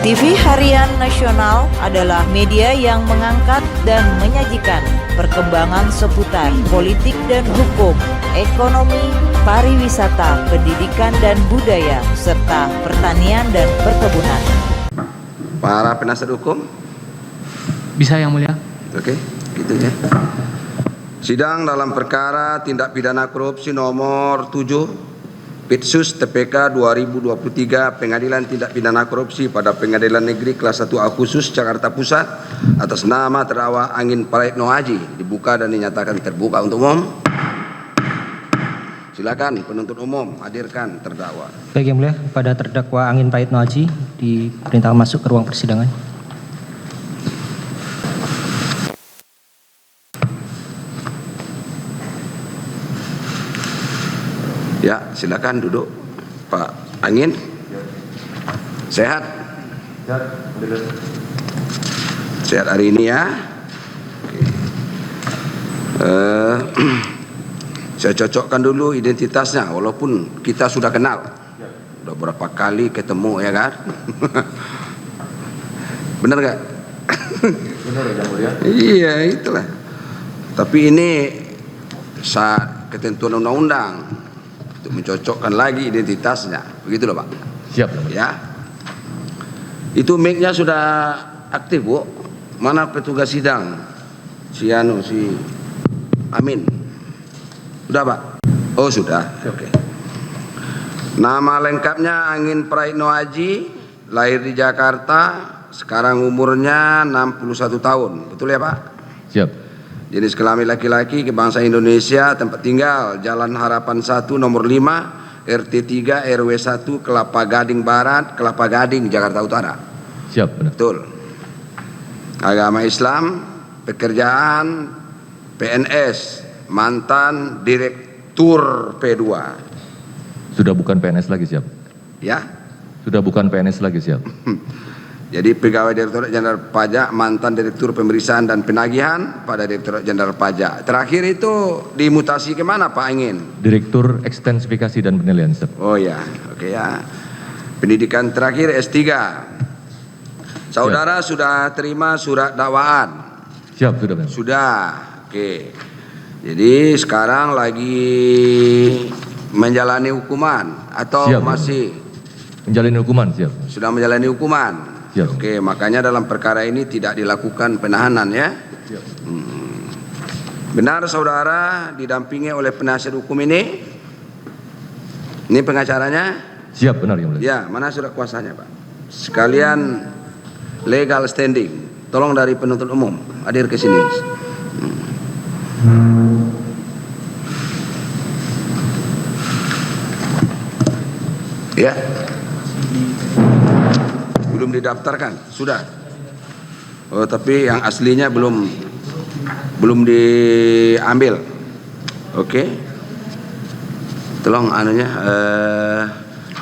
TV Harian Nasional adalah media yang mengangkat dan menyajikan perkembangan seputar politik dan hukum, ekonomi, pariwisata, pendidikan dan budaya, serta pertanian dan perkebunan. Para penasihat hukum? Bisa, Yang Mulia. Oke, gitu ya. Sidang dalam perkara tindak pidana korupsi nomor 7 Pitsus TPK 2023 Pengadilan Tindak Pidana Korupsi pada Pengadilan Negeri Kelas 1A Khusus Jakarta Pusat atas nama terdakwa Angin Praetno Aji dibuka dan dinyatakan terbuka untuk umum. Silakan penuntut umum hadirkan terdakwa. Baik, Yang Mulia, pada terdakwa Angin Praetno Aji diperintahkan masuk ke ruang persidangan. Ya, silakan duduk, Pak Angin. Sehat? Sehat hari ini ya. Saya cocokkan dulu identitasnya, walaupun kita sudah kenal, udah berapa kali ketemu ya kan? Benar gak? Benar ya, Mulia? Iya, itulah. Tapi ini saat ketentuan undang-undang untuk mencocokkan lagi identitasnya, begitu loh Pak. Siap. Ya. Itu mic-nya sudah aktif, Bu. Mana petugas sidang? Si Amin. Sudah, Pak? Oh, sudah. Oke. Nama lengkapnya Angin Praetno Aji, lahir di Jakarta, sekarang umurnya 61 tahun. Betul ya, Pak? Siap. Jenis kelamin laki-laki, kebangsaan Indonesia, tempat tinggal Jalan Harapan 1 nomor 5, RT 3 RW 1 Kelapa Gading Barat, Kelapa Gading, Jakarta Utara. Siap, benar. Betul. Agama Islam, pekerjaan PNS, mantan direktur P2. Sudah bukan PNS lagi, siap. Ya. Sudah bukan PNS lagi, siap. Jadi pegawai Direktorat Jenderal Pajak, mantan Direktur Pemeriksaan dan Penagihan pada Direktorat Jenderal Pajak. Terakhir itu dimutasi kemana Pak Angin? Direktur Ekstensifikasi dan Penilaian, siap. Oh ya, oke ya. Pendidikan terakhir S3. Saudara sudah terima surat dakwaan? Siap, sudah, benar. Sudah, oke. Jadi sekarang lagi menjalani hukuman atau Siap, masih? Menjalani hukuman, siap. Sudah menjalani hukuman? Siap. Oke, makanya dalam perkara ini tidak dilakukan penahanan ya. Siap. Benar saudara didampingi oleh penasihat hukum ini? Ini pengacaranya? Siap, benar, Yang Mulia. Ya, mana surat kuasanya Pak? Sekalian legal standing. Tolong dari penuntut umum hadir ke sini. Ya. Belum didaftarkan, sudah. Oh, tapi yang aslinya belum diambil. Oke. Tolong anunya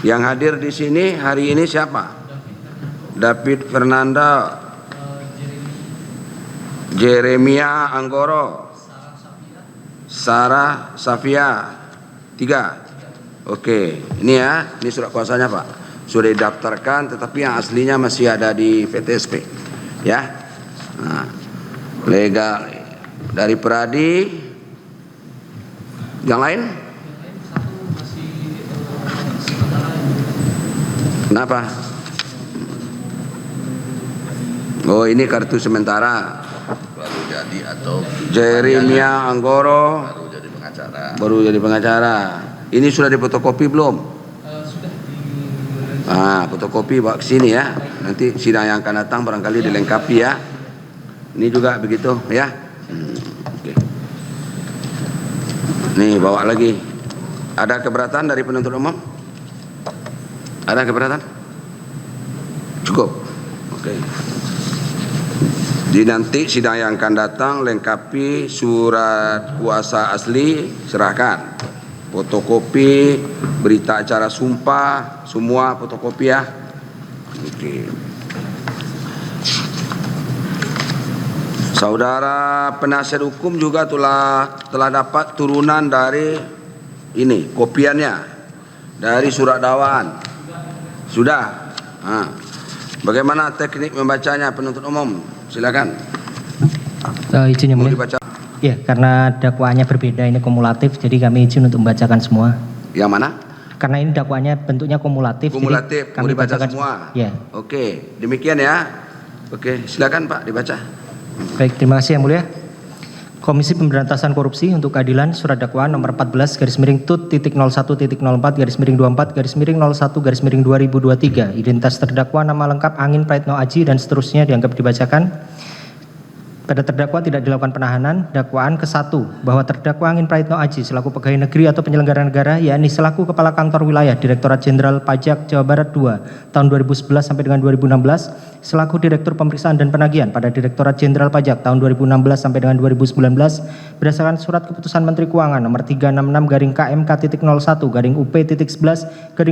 yang hadir di sini hari ini siapa? David Fernanda, Jeremia Anggoro, Sarah Safia, 3. Oke, ini ya, ini surat kuasanya Pak. Sudah didaftarkan, tetapi yang aslinya masih ada di PTSP, ya. Nah, legal dari Peradi. Yang lain? Kenapa? Oh, ini kartu sementara. Baru jadi atau Jeremia Anggoro baru jadi pengacara. baru jadi pengacara. Ini sudah difotokopi belum? Fotokopi bawa ke sini ya. Nanti sidang yang akan datang barangkali dilengkapi ya. Ini juga begitu ya. Oke. Nih bawa lagi. Ada keberatan dari penuntut umum? Ada keberatan? Cukup. Oke. Di nanti sidang yang akan datang lengkapi surat kuasa asli, serahkan. Fotokopi, berita acara sumpah, semua fotokopi ya. Oke. Saudara penasihat hukum juga telah dapat turunan dari ini kopiannya dari surat dakwaan. Sudah. Bagaimana teknik membacanya penuntut umum? Silakan. Izin yang Mau mulia. dibaca Ya, karena dakwaannya berbeda, ini kumulatif, jadi kami izin untuk membacakan semua. yang mana? Karena ini dakwaannya bentuknya kumulatif. Kumulatif, jadi mau kami dibaca bacakan semua? Ya. Oke, demikian ya. Oke, silakan Pak dibaca. Baik, terima kasih yang mulia. Komisi Pemberantasan Korupsi untuk Keadilan Surat Dakwaan nomor 14 /TUT.01.04/24/01/2023. Identitas terdakwa, nama lengkap Angin Praitno Aji dan seterusnya dianggap dibacakan. Pada terdakwa tidak dilakukan penahanan. Dakwaan ke-1 bahwa terdakwa Angin Praitno Aji selaku pegawai negeri atau penyelenggara negara, yakni selaku Kepala Kantor Wilayah Direktorat Jenderal Pajak Jawa Barat II tahun 2011 sampai dengan 2016, selaku Direktur Pemeriksaan dan Penagihan pada Direktorat Jenderal Pajak tahun 2016 sampai dengan 2019 berdasarkan Surat Keputusan Menteri Keuangan nomor 366-KMK.01-UP.11-2016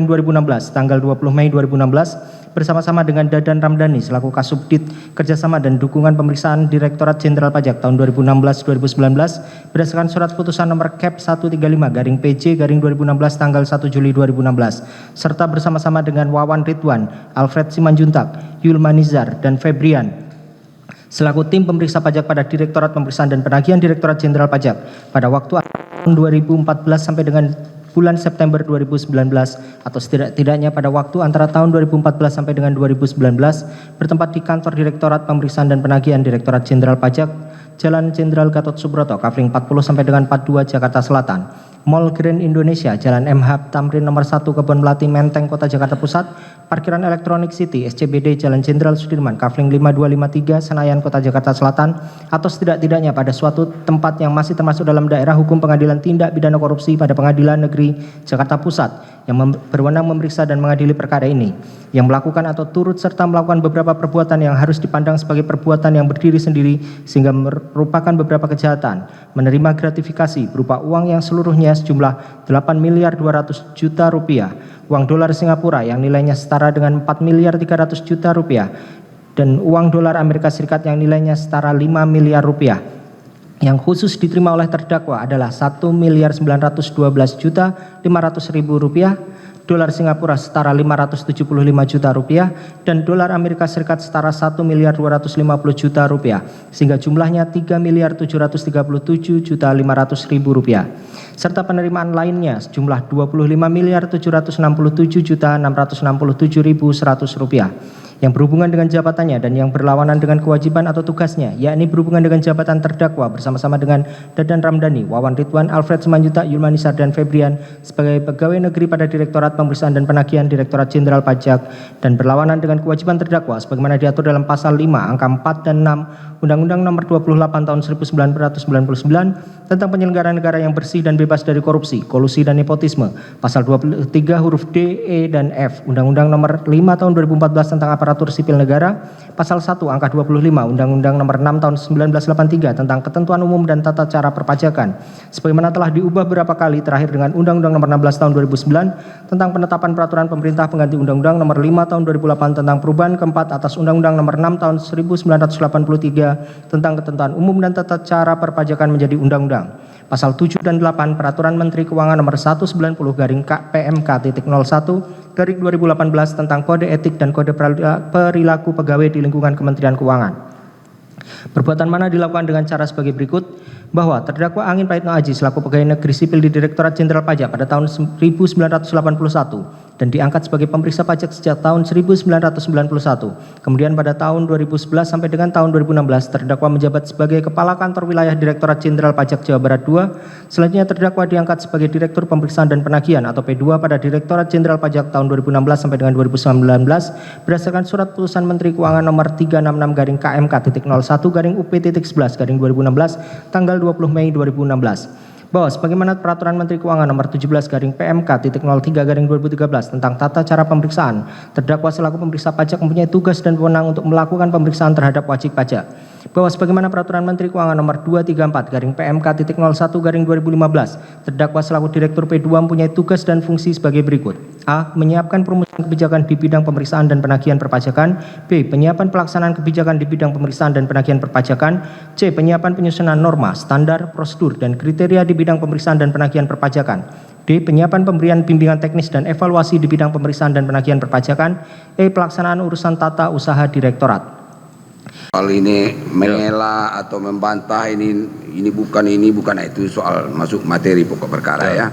tanggal 20 Mei 2016 bersama-sama dengan Dadan Ramdhani selaku Kasubdit Kerjasama dan Dukungan Pemeriksaan Direktorat Jenderal Pajak tahun 2016-2019 berdasarkan Surat Putusan nomor KEP 135-PJ-2016 tanggal 1 Juli 2016 serta bersama-sama dengan Wawan Ridwan, Alfred Simanjuntak, Yulma Nizar, dan Febrian selaku tim pemeriksa pajak pada Direktorat Pemeriksaan dan Penagihan Direktorat Jenderal Pajak pada waktu tahun 2014 sampai dengan bulan September 2019 atau setidak-tidaknya pada waktu antara tahun 2014 sampai dengan 2019 bertempat di kantor Direktorat Pemeriksaan dan Penagihan Direktorat Jenderal Pajak, Jalan Jenderal Gatot Subroto, Kavling 40 sampai dengan 42 Jakarta Selatan, Mall Grand Indonesia, Jalan MH Tamrin nomor 1 Kebon Melati Menteng Kota Jakarta Pusat, Parkiran Elektronik City SCBD Jalan Jenderal Sudirman, Kavling 5253 Senayan Kota Jakarta Selatan atau setidak-tidaknya pada suatu tempat yang masih termasuk dalam daerah hukum Pengadilan Tindak Pidana Korupsi pada Pengadilan Negeri Jakarta Pusat yang berwenang memeriksa dan mengadili perkara ini, yang melakukan atau turut serta melakukan beberapa perbuatan yang harus dipandang sebagai perbuatan yang berdiri sendiri sehingga merupakan beberapa kejahatan, menerima gratifikasi berupa uang yang seluruhnya sejumlah 8.200.000.000 rupiah, uang dolar Singapura yang nilainya setara dengan 4.300.000.000 rupiah, dan uang dolar Amerika Serikat yang nilainya setara 5 miliar rupiah. Yang khusus diterima oleh terdakwa adalah 1.912.500.000 rupiah, dolar Singapura setara 575 juta rupiah, dan dolar Amerika Serikat setara 1.250.000.000 rupiah, sehingga jumlahnya 3.737.500.000 rupiah, serta penerimaan lainnya sejumlah 25.767.667.100 rupiah yang berhubungan dengan jabatannya dan yang berlawanan dengan kewajiban atau tugasnya, yakni berhubungan dengan jabatan terdakwa bersama-sama dengan Dadan Ramdhani, Wawan Ridwan, Alfred Simanjuntak, Yulma Nizar, dan Febrian sebagai pegawai negeri pada Direktorat Pemeriksaan dan Penagihan Direktorat Jenderal Pajak dan berlawanan dengan kewajiban terdakwa sebagaimana diatur dalam pasal 5 angka 4 dan 6 Undang-Undang Nomor 28 Tahun 1999 tentang penyelenggaraan negara yang bersih dan bebas dari korupsi, kolusi, dan nepotisme, pasal 23 huruf D, E, dan F Undang-Undang Nomor 5 Tahun 2014 tentang Aparatur Sipil Negara, pasal 1 angka 25 Undang-Undang Nomor 6 Tahun 1983 tentang Ketentuan Umum dan Tata Cara Perpajakan, sebagaimana telah diubah beberapa kali terakhir dengan Undang-Undang Nomor 16 Tahun 2009 tentang penetapan peraturan pemerintah pengganti Undang-Undang Nomor 5 Tahun 2008 tentang perubahan keempat atas Undang-Undang Nomor 6 Tahun 1983 tentang Ketentuan Umum dan Tata Cara Perpajakan menjadi undang-undang. Pasal 7 dan 8 Peraturan Menteri Keuangan Nomor 190/PMK.01/2018 tentang Kode Etik dan Kode Perilaku Pegawai di lingkungan Kementerian Keuangan. Perbuatan mana dilakukan dengan cara sebagai berikut, bahwa terdakwa Angin Praitno Aji selaku pegawai negeri sipil di Direktorat Jenderal Pajak pada tahun 1981 dan diangkat sebagai pemeriksa pajak sejak tahun 1991. Kemudian pada tahun 2011 sampai dengan tahun 2016 terdakwa menjabat sebagai Kepala Kantor Wilayah Direktorat Jenderal Pajak Jawa Barat II. Selanjutnya terdakwa diangkat sebagai Direktur Pemeriksaan dan Penagihan atau P2 pada Direktorat Jenderal Pajak tahun 2016 sampai dengan 2019 berdasarkan Surat Putusan Menteri Keuangan Nomor 366-KMK.01/UP.11/2016 tanggal 20 Mei 2016. Bahwa sebagaimana Peraturan Menteri Keuangan Nomor 17-PMK.03/2013 tentang tata cara pemeriksaan, terdakwa selaku pemeriksa pajak mempunyai tugas dan wewenang untuk melakukan pemeriksaan terhadap wajib pajak. bahwa sebagaimana Peraturan Menteri Keuangan Nomor 234/PMK.01/2015, terdakwa selaku Direktur P2 mempunyai tugas dan fungsi sebagai berikut: A. Menyiapkan perumusan kebijakan di bidang pemeriksaan dan penagihan perpajakan. B. Penyiapan pelaksanaan kebijakan di bidang pemeriksaan dan penagihan perpajakan. C. Penyiapan penyusunan norma, standar, prosedur, dan kriteria di bidang pemeriksaan dan penagihan perpajakan. D. Penyiapan pemberian bimbingan teknis dan evaluasi di bidang pemeriksaan dan penagihan perpajakan. E. Pelaksanaan urusan tata usaha direktorat. Soal ini mengelak atau membantah ini bukan itu soal masuk materi pokok perkara ya.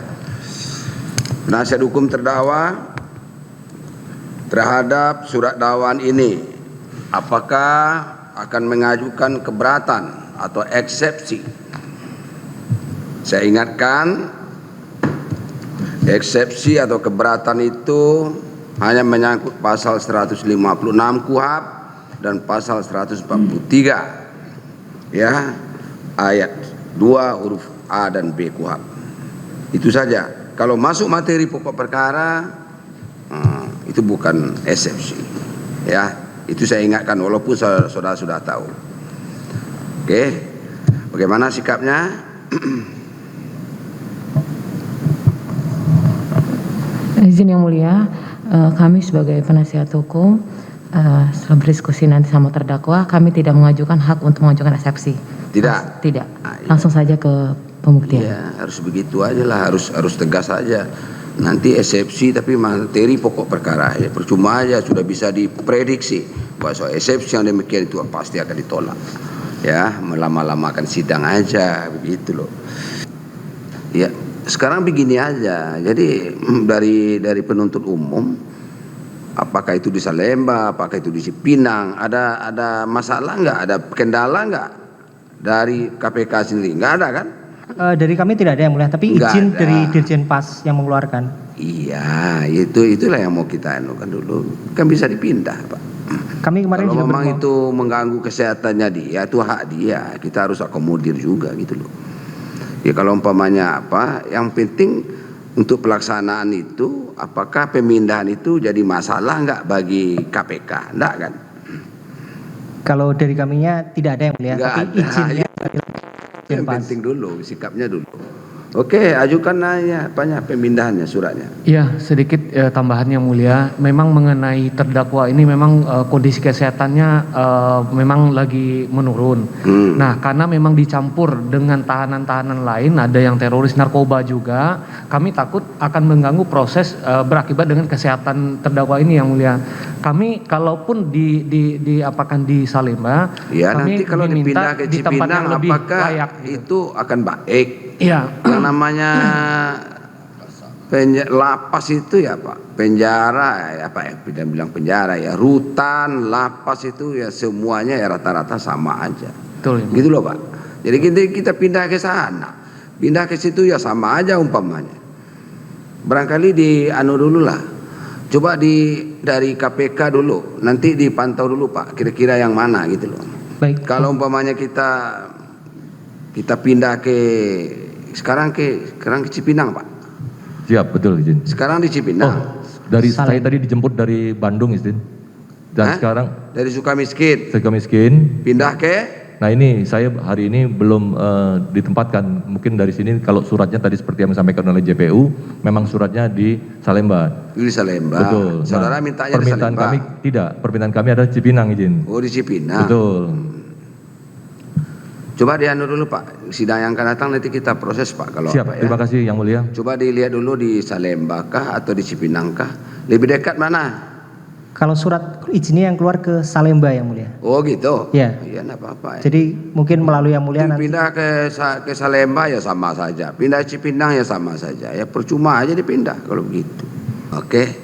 Penasihat hukum terdakwa terhadap surat dakwaan ini apakah akan mengajukan keberatan atau eksepsi? Saya ingatkan, eksepsi atau keberatan itu hanya menyangkut pasal 156 KUHP dan pasal 143 ya, ayat 2 huruf A dan B KUHP. Itu saja. Kalau masuk materi pokok perkara itu bukan eksepsi ya. Itu saya ingatkan walaupun saudara sudah tahu. Oke. Bagaimana sikapnya? Izin yang mulia, kami sebagai penasihat hukum setelah berdiskusi nanti sama terdakwa, kami tidak mengajukan hak untuk mengajukan eksepsi. Tidak. Tidak. Iya. Langsung saja ke pembuktian. Ya, harus begitu aja lah, harus tegas aja. Nanti eksepsi tapi materi pokok perkara ya, percuma aja sudah bisa diprediksi bahwa soal eksepsi yang demikian itu pasti akan ditolak. Ya, melama-lamakan sidang aja begitu loh. Ya, sekarang begini aja. Jadi dari penuntut umum, apakah itu di Salemba, apakah itu di Cipinang, ada masalah nggak, ada kendala nggak dari KPK sendiri? Nggak ada kan? Dari kami tidak ada yang mulia, tapi Nggak izin ada. dari Dirjen Pas yang mengeluarkan. Iya, itulah yang mau kita anukan dulu. Kan bisa dipindah, Pak. Kami kemarin Kalau juga memang itu mengganggu kesehatannya dia, itu hak dia. Kita harus akomodir juga gitu loh. Ya kalau umpamanya apa, yang penting untuk pelaksanaan itu, apakah pemindahan itu jadi masalah nggak bagi KPK? Enggak kan? Kalau dari kaminya tidak ada yang mulia, Nggak tapi ada. izinnya dari Dirjen Yang Pas. penting dulu, sikapnya dulu. Oke, ajukan aja pemindahannya suratnya. Ya, sedikit tambahan yang mulia. Memang mengenai terdakwa ini memang kondisi kesehatannya memang lagi menurun. Nah, karena memang dicampur dengan tahanan-tahanan lain, ada yang teroris narkoba juga, kami takut akan mengganggu proses berakibat dengan kesehatan terdakwa ini yang mulia. Kami kalaupun diapakan di Salemba, Ya, kami nanti kalau diminta dipindah ke di tempat Cipinang yang lebih apakah layak. itu akan baik? Iya. Yang namanya lapas itu ya Pak, penjara ya Pak, ya tidak bilang penjara ya, rutan, lapas itu ya semuanya ya rata-rata sama aja. Betul, ya. Gitu loh Pak. Jadi kita pindah ke sana, pindah ke situ ya sama aja umpamanya. Barangkali dulu lah. Coba dari KPK dulu, nanti dipantau dulu Pak, kira-kira yang mana gitu loh. Baik. Kalau umpamanya kita pindah sekarang ke Cipinang Pak. Siap, betul izin. Sekarang di Cipinang. Saya tadi dijemput dari Bandung izin. Dan sekarang dari Sukamiskin Sukamiskin. pindah ke. Nah ini saya hari ini belum ditempatkan. Mungkin dari sini kalau suratnya tadi seperti yang disampaikan oleh JPU, memang suratnya di Salemba. Di Salemba. Betul. Saudara Nah, mintanya di permintaan Salemba. kami tidak. Permintaan kami adalah Cipinang izin. Oh di Cipinang. Betul. Coba dulu Pak, sidang yang akan datang nanti kita proses Pak kalau Siap, apa ya. terima kasih yang mulia. Coba dilihat dulu di Salemba kah atau di Cipinang kah? Lebih dekat mana? Kalau surat izinnya yang keluar ke Salemba yang mulia. Oh gitu. Iya. Iya enggak apa-apa ya. Jadi mungkin melalui yang mulia nanti. Pindah ke Salemba ya sama saja, pindah Cipinang ya sama saja, ya percuma aja dipindah kalau begitu. Oke.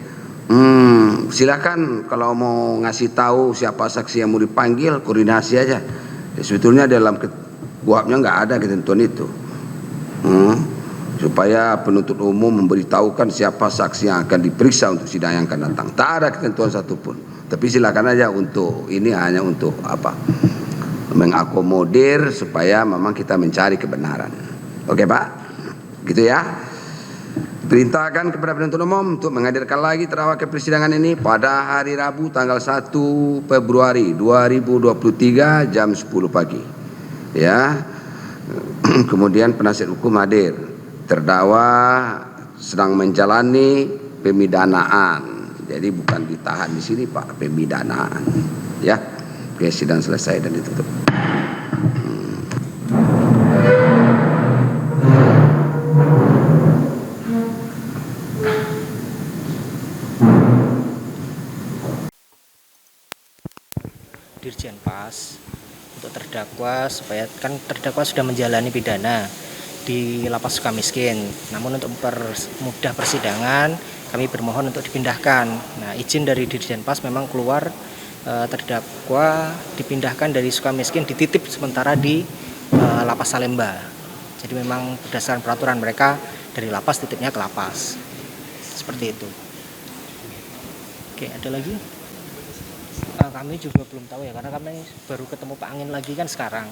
Silakan kalau mau ngasih tahu siapa saksi yang mau dipanggil, koordinasi aja. Ya, sebetulnya dalam KUHP-nya nggak ada ketentuan itu. Supaya penuntut umum memberitahukan siapa saksi yang akan diperiksa untuk sidang yang akan datang. Tak ada ketentuan satupun. Tapi silakan aja untuk ini hanya untuk apa? Mengakomodir supaya memang kita mencari kebenaran. Oke Pak? Gitu ya. Perintahkan kepada penuntut umum untuk menghadirkan lagi terdakwa ke persidangan ini pada hari Rabu tanggal 1 Februari 2023 jam 10 pagi. Ya. Kemudian penasihat hukum hadir. Terdakwa sedang menjalani pemidanaan. Jadi bukan ditahan di sini, Pak, pemidanaan. Ya. Oke, sidang selesai dan ditutup. Dirjen Pas untuk terdakwa supaya kan terdakwa sudah menjalani pidana di Lapas Sukamiskin. Namun untuk mempermudah persidangan kami bermohon untuk dipindahkan. Nah, izin dari Dirjen Pas memang keluar terdakwa dipindahkan dari Sukamiskin dititip sementara di Lapas Salemba. Jadi memang berdasarkan peraturan mereka dari lapas titipnya ke lapas. Seperti itu. Oke, ada lagi? Kami juga belum tahu ya, karena kami baru ketemu Pak Angin lagi kan sekarang.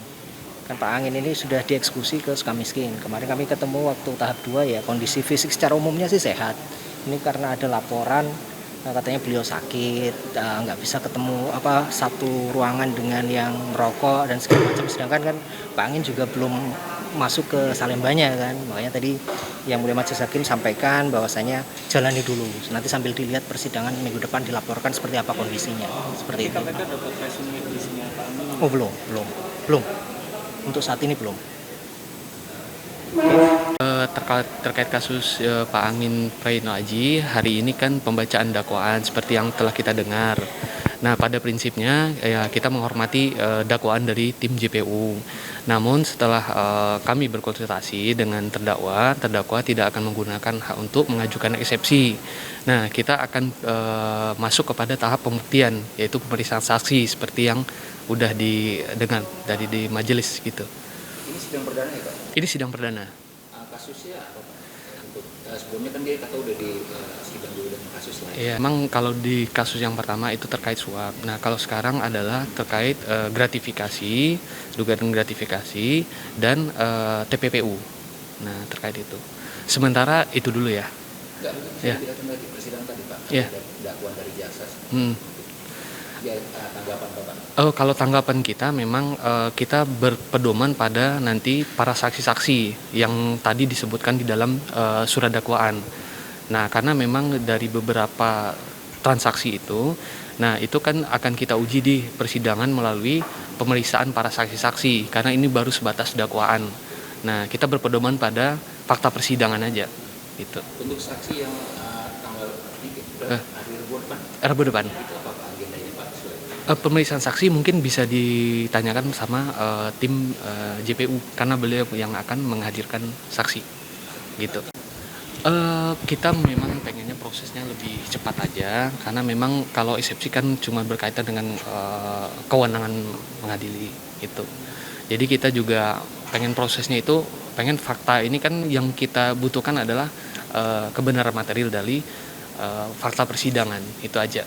Kan Pak Angin ini sudah dieksekusi ke Sukamiskin. Kemarin kami ketemu waktu tahap 2 ya, kondisi fisik secara umumnya sih sehat. Ini karena ada laporan katanya beliau sakit, nggak bisa ketemu satu ruangan dengan yang merokok dan segala macam. Sedangkan kan Pak Angin juga belum masuk ke Salembanya kan, makanya tadi yang Mulia Majelis Hakim sampaikan bahwasanya jalani dulu, nanti sambil dilihat persidangan minggu depan dilaporkan seperti apa kondisinya, seperti itu. KPK dapat resumnya kondisinya Pak Angin? Oh belum, untuk saat ini belum. Terkait kasus Pak Angin Prayono Aji, hari ini kan pembacaan dakwaan seperti yang telah kita dengar. Nah, pada prinsipnya ya kita menghormati dakwaan dari tim JPU. Namun setelah kami berkonsultasi dengan terdakwa tidak akan menggunakan hak untuk mengajukan eksepsi. Nah, kita akan masuk kepada tahap pembuktian, yaitu pemeriksaan saksi seperti yang udah didengar dari di majelis gitu. Ini sidang perdana ya, Pak? Ini sidang perdana. Kasusnya apa, Pak? Untuk sebelumnya kan dia kata udah di sidang dulu dengan kasus lain. Iya, memang kalau di kasus yang pertama itu terkait suap. Nah, kalau sekarang adalah terkait gratifikasi, dugaan gratifikasi dan TPPU. Nah, terkait itu. Sementara itu dulu ya. Enggak, ya. Tidak tadi persidangan tadi, Pak. Ya. Dakwaan dari jaksa. Ya, tanggapan Bapak. Kalau tanggapan kita memang kita berpedoman pada nanti para saksi-saksi yang tadi disebutkan di dalam surat dakwaan. Nah, karena memang dari beberapa transaksi itu, nah itu kan akan kita uji di persidangan melalui pemeriksaan para saksi-saksi, karena ini baru sebatas dakwaan. Nah, kita berpedoman pada fakta persidangan aja, gitu. Untuk saksi yang tanggal hari Rabu depan. Pemeriksaan saksi mungkin bisa ditanyakan sama tim JPU karena beliau yang akan menghadirkan saksi, gitu. Kita memang pengennya prosesnya lebih cepat aja karena memang kalau eksepsi kan cuma berkaitan dengan kewenangan mengadili itu. Jadi kita juga pengen prosesnya itu, pengen fakta ini kan yang kita butuhkan adalah kebenaran material dari fakta persidangan itu aja.